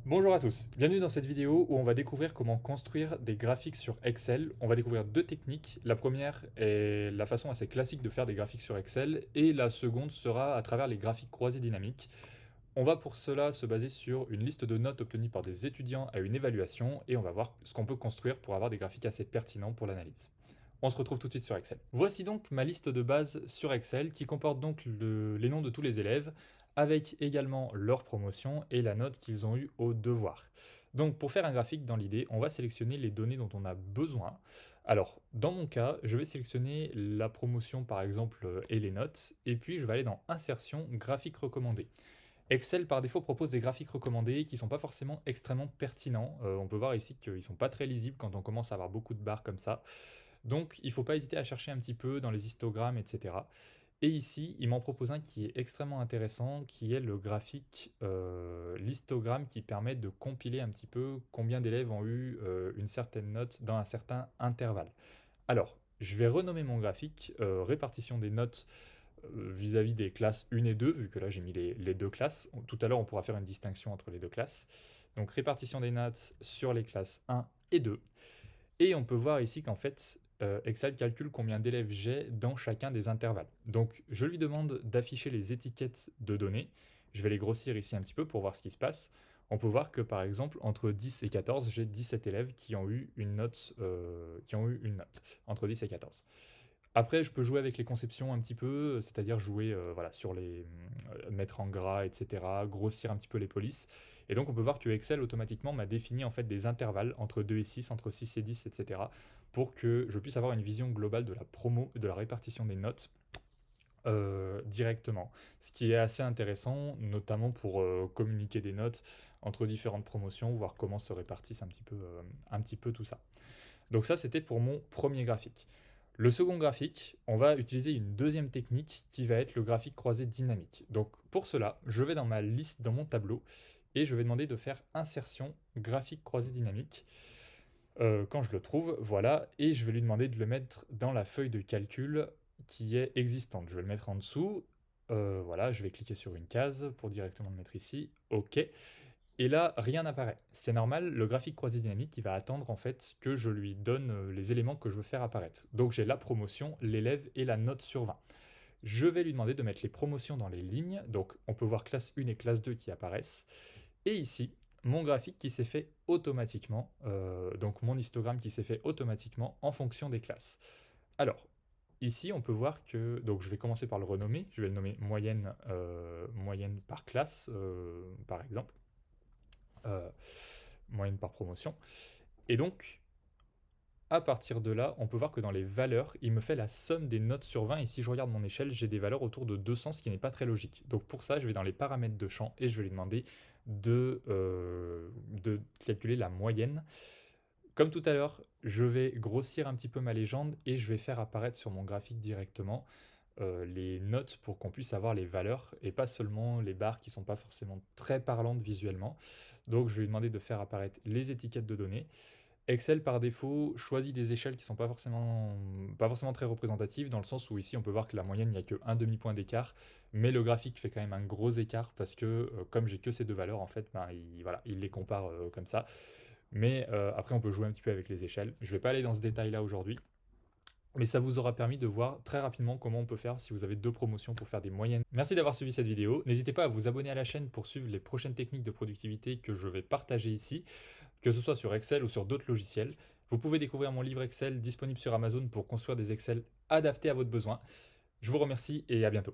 Bonjour à tous, bienvenue dans cette vidéo où on va découvrir comment construire des graphiques sur Excel. On va découvrir deux techniques. La première est la façon assez classique de faire des graphiques sur Excel et la seconde sera à travers les graphiques croisés dynamiques. On va pour cela se baser sur une liste de notes obtenues par des étudiants à une évaluation et on va voir ce qu'on peut construire pour avoir des graphiques assez pertinents pour l'analyse. On se retrouve tout de suite sur Excel. Voici donc ma liste de base sur Excel qui comporte donc les noms de tous les élèves avec également leur promotion et la note qu'ils ont eue au devoir. Donc pour faire un graphique dans l'idée, on va sélectionner les données dont on a besoin. Alors dans mon cas, je vais sélectionner la promotion par exemple et les notes et puis je vais aller dans Insertion, graphique recommandé. Excel par défaut propose des graphiques recommandés qui ne sont pas forcément extrêmement pertinents. On peut voir ici qu'ils ne sont pas très lisibles quand on commence à avoir beaucoup de barres comme ça. Donc il ne faut pas hésiter à chercher un petit peu dans les histogrammes, etc. Et ici, il m'en propose un qui est extrêmement intéressant, qui est le graphique, l'histogramme qui permet de compiler un petit peu combien d'élèves ont eu une certaine note dans un certain intervalle. Alors, je vais renommer mon graphique répartition des notes vis-à-vis des classes 1 et 2, vu que là j'ai mis les deux classes. Tout à l'heure, on pourra faire une distinction entre les deux classes. Donc, répartition des notes sur les classes 1 et 2. Et on peut voir ici qu'en fait, Excel calcule combien d'élèves j'ai dans chacun des intervalles. Donc, je lui demande d'afficher les étiquettes de données. Je vais les grossir ici un petit peu pour voir ce qui se passe. On peut voir que par exemple, entre 10 et 14, j'ai 17 élèves qui ont eu une note, entre 10 et 14. Après, je peux jouer avec les conceptions un petit peu, c'est-à-dire jouer voilà, sur les mettre en gras, etc., grossir un petit peu les polices. Et donc, on peut voir que Excel automatiquement m'a défini en fait des intervalles entre 2 et 6, entre 6 et 10, etc., pour que je puisse avoir une vision globale de la promo, de la répartition des notes directement. Ce qui est assez intéressant, notamment pour communiquer des notes entre différentes promotions, voir comment se répartissent un petit peu tout ça. Donc ça, c'était pour mon premier graphique. Le second graphique, on va utiliser une deuxième technique qui va être le graphique croisé dynamique. Donc pour cela, je vais dans ma liste, dans mon tableau, et je vais demander de faire insertion graphique croisé dynamique. Quand je le trouve, voilà, et je vais lui demander de le mettre dans la feuille de calcul qui est existante. Je vais le mettre en dessous. Voilà, je vais cliquer sur une case pour directement le mettre ici. OK. Et là, rien n'apparaît. C'est normal, le graphique croisé dynamique, il va attendre en fait que je lui donne les éléments que je veux faire apparaître. Donc j'ai la promotion, l'élève et la note sur 20. Je vais lui demander de mettre les promotions dans les lignes, donc on peut voir classe 1 et classe 2 qui apparaissent. Et ici, mon graphique qui s'est fait automatiquement, donc mon histogramme qui s'est fait automatiquement en fonction des classes. Alors, ici on peut voir que, donc je vais commencer par le renommer, je vais le nommer moyenne, moyenne par classe, par exemple euh, moyenne par promotion. Et donc, à partir de là, on peut voir que dans les valeurs, il me fait la somme des notes sur 20. Et si je regarde mon échelle, j'ai des valeurs autour de 200, ce qui n'est pas très logique. Donc pour ça, je vais dans les paramètres de champ et je vais lui demander de calculer la moyenne. Comme tout à l'heure, je vais grossir un petit peu ma légende et je vais faire apparaître sur mon graphique directement les notes pour qu'on puisse avoir les valeurs et pas seulement les barres qui sont pas forcément très parlantes visuellement. Donc je vais lui demander de faire apparaître les étiquettes de données. Excel par défaut choisit des échelles qui sont pas forcément très représentatives, dans le sens où ici on peut voir que la moyenne il n'y a que un demi-point d'écart, mais le graphique fait quand même un gros écart parce que comme j'ai que ces deux valeurs en fait, ben, voilà, il les compare comme ça. Mais après on peut jouer un petit peu avec les échelles. Je ne vais pas aller dans ce détail là aujourd'hui. Mais ça vous aura permis de voir très rapidement comment on peut faire si vous avez deux promotions pour faire des moyennes. Merci d'avoir suivi cette vidéo. N'hésitez pas à vous abonner à la chaîne pour suivre les prochaines techniques de productivité que je vais partager ici, que ce soit sur Excel ou sur d'autres logiciels. Vous pouvez découvrir mon livre Excel disponible sur Amazon pour construire des Excel adaptés à votre besoin. Je vous remercie et à bientôt.